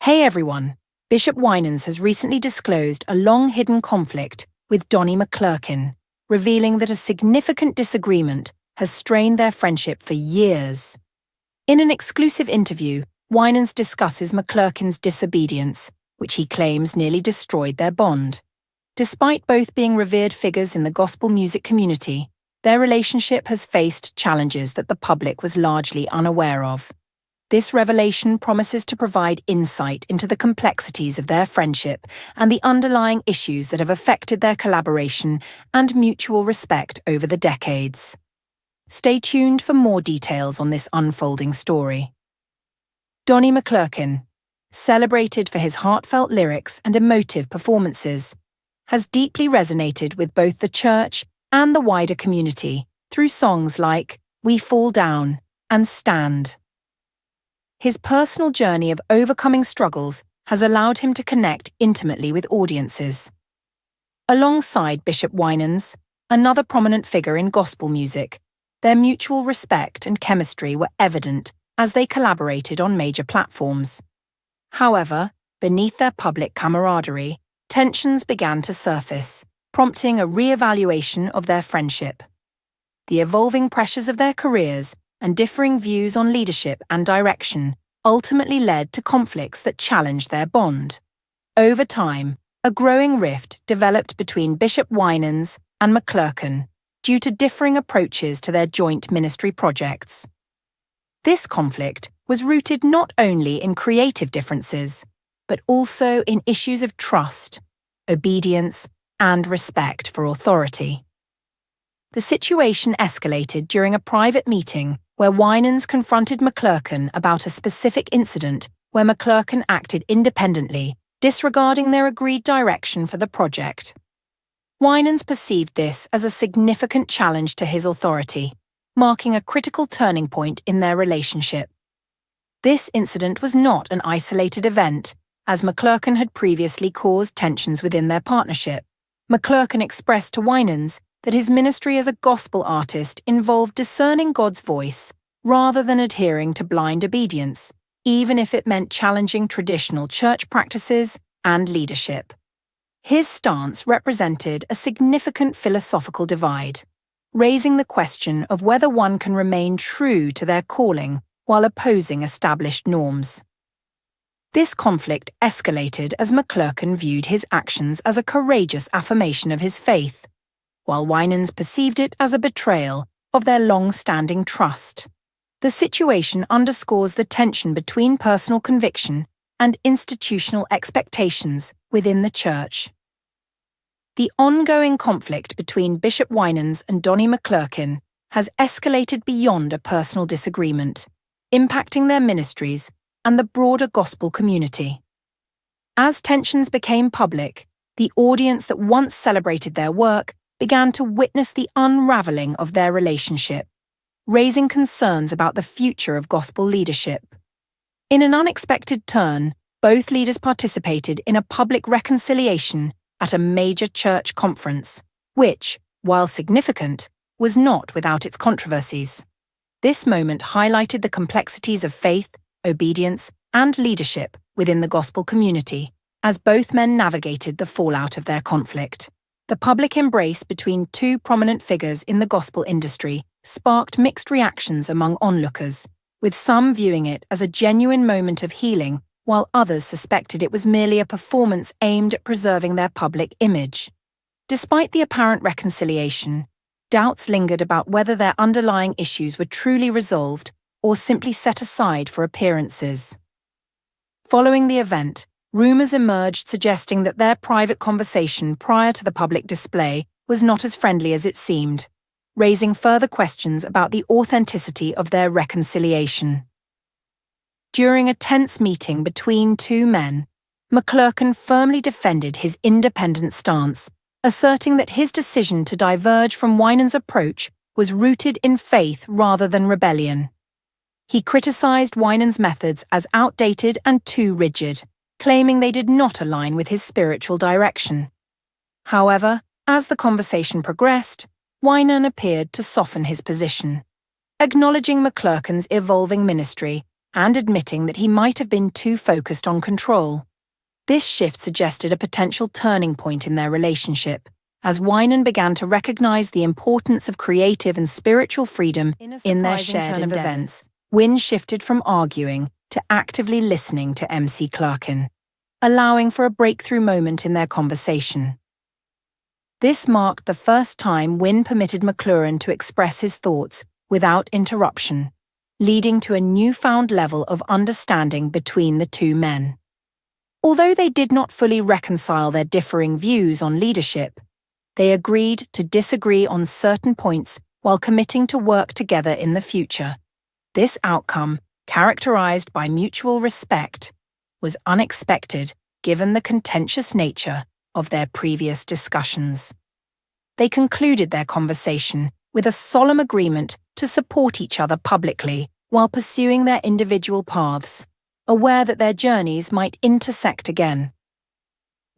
Hey everyone, Bishop Winans has recently disclosed a long-hidden conflict with Donnie McClurkin, revealing that a significant disagreement has strained their friendship for years. In an exclusive interview, Winans discusses McClurkin's disobedience, which he claims nearly destroyed their bond. Despite both being revered figures in the gospel music community, their relationship has faced challenges that the public was largely unaware of. This revelation promises to provide insight into the complexities of their friendship and the underlying issues that have affected their collaboration and mutual respect over the decades. Stay tuned for more details on this unfolding story. Donnie McClurkin, celebrated for his heartfelt lyrics and emotive performances, has deeply resonated with both the church and the wider community through songs like We Fall Down and Stand. His personal journey of overcoming struggles has allowed him to connect intimately with audiences. Alongside Bishop Winans, another prominent figure in gospel music, their mutual respect and chemistry were evident as they collaborated on major platforms. However, beneath their public camaraderie, tensions began to surface, prompting a re-evaluation of their friendship. The evolving pressures of their careers and differing views on leadership and direction ultimately led to conflicts that challenged their bond. Over time, a growing rift developed between Bishop Winans and McClurkin due to differing approaches to their joint ministry projects. This conflict was rooted not only in creative differences, but also in issues of trust, obedience, and respect for authority. The situation escalated during a private meeting where Winans confronted McClurkin about a specific incident where McClurkin acted independently, disregarding their agreed direction for the project. Winans perceived this as a significant challenge to his authority, marking a critical turning point in their relationship. This incident was not an isolated event, as McClurkin had previously caused tensions within their partnership. McClurkin expressed to Winans that his ministry as a gospel artist involved discerning God's voice rather than adhering to blind obedience, even if it meant challenging traditional church practices and leadership. His stance represented a significant philosophical divide, raising the question of whether one can remain true to their calling while opposing established norms. This conflict escalated as McClurkin viewed his actions as a courageous affirmation of his faith, while Winans perceived it as a betrayal of their long-standing trust. The situation underscores the tension between personal conviction and institutional expectations within the church. The ongoing conflict between Bishop Winans and Donnie McClurkin has escalated beyond a personal disagreement, impacting their ministries and the broader gospel community. As tensions became public, the audience that once celebrated their work began to witness the unraveling of their relationship, raising concerns about the future of gospel leadership. In an unexpected turn, both leaders participated in a public reconciliation at a major church conference, which, while significant, was not without its controversies. This moment highlighted the complexities of faith, obedience, and leadership within the gospel community, as both men navigated the fallout of their conflict. The public embrace between two prominent figures in the gospel industry sparked mixed reactions among onlookers, with some viewing it as a genuine moment of healing, while others suspected it was merely a performance aimed at preserving their public image. Despite the apparent reconciliation, doubts lingered about whether their underlying issues were truly resolved or simply set aside for appearances. Following the event, rumors emerged suggesting that their private conversation prior to the public display was not as friendly as it seemed, raising further questions about the authenticity of their reconciliation. During a tense meeting between two men, McClurkin firmly defended his independent stance, asserting that his decision to diverge from Winans' approach was rooted in faith rather than rebellion. He criticized Winans' methods as outdated and too rigid, claiming they did not align with his spiritual direction. However, as the conversation progressed, Winans appeared to soften his position, acknowledging McClurkin's evolving ministry and admitting that he might have been too focused on control. This shift suggested a potential turning point in their relationship, as Winan began to recognize the importance of creative and spiritual freedom in their shared endeavors. Win shifted from arguing to actively listening to MC Clarkin, allowing for a breakthrough moment in their conversation. This marked the first time Win permitted McClurkin to express his thoughts without interruption, leading to a newfound level of understanding between the two men. Although they did not fully reconcile their differing views on leadership, they agreed to disagree on certain points while committing to work together in the future. This outcome, characterized by mutual respect, was unexpected given the contentious nature of their previous discussions. They concluded their conversation with a solemn agreement to support each other publicly while pursuing their individual paths, aware that their journeys might intersect again.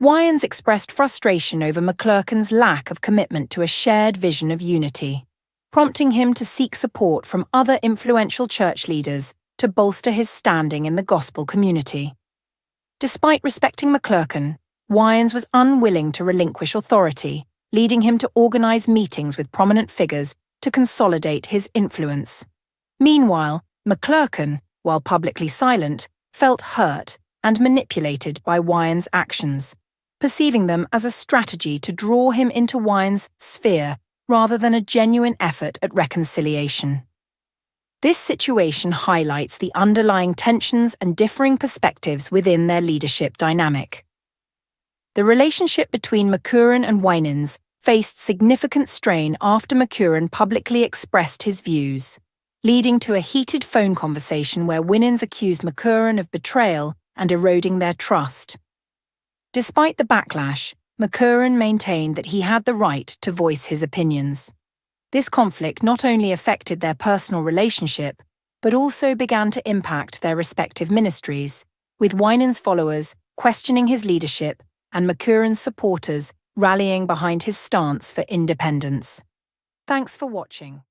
Winans expressed frustration over McClurkin's lack of commitment to a shared vision of unity, prompting him to seek support from other influential church leaders to bolster his standing in the gospel community. Despite respecting McClurkin, Winans was unwilling to relinquish authority, leading him to organize meetings with prominent figures to consolidate his influence. Meanwhile, McClurkin, while publicly silent, felt hurt and manipulated by Winans' actions, perceiving them as a strategy to draw him into Winans' sphere rather than a genuine effort at reconciliation. This situation highlights the underlying tensions and differing perspectives within their leadership dynamic. The relationship between McClurkin and Winans faced significant strain after McClurkin publicly expressed his views, leading to a heated phone conversation where Winans accused McClurkin of betrayal and eroding their trust. Despite the backlash, McClurkin maintained that he had the right to voice his opinions. This conflict not only affected their personal relationship, but also began to impact their respective ministries, with Winans' followers questioning his leadership and McClurkin's supporters rallying behind his stance for independence. Thanks for watching.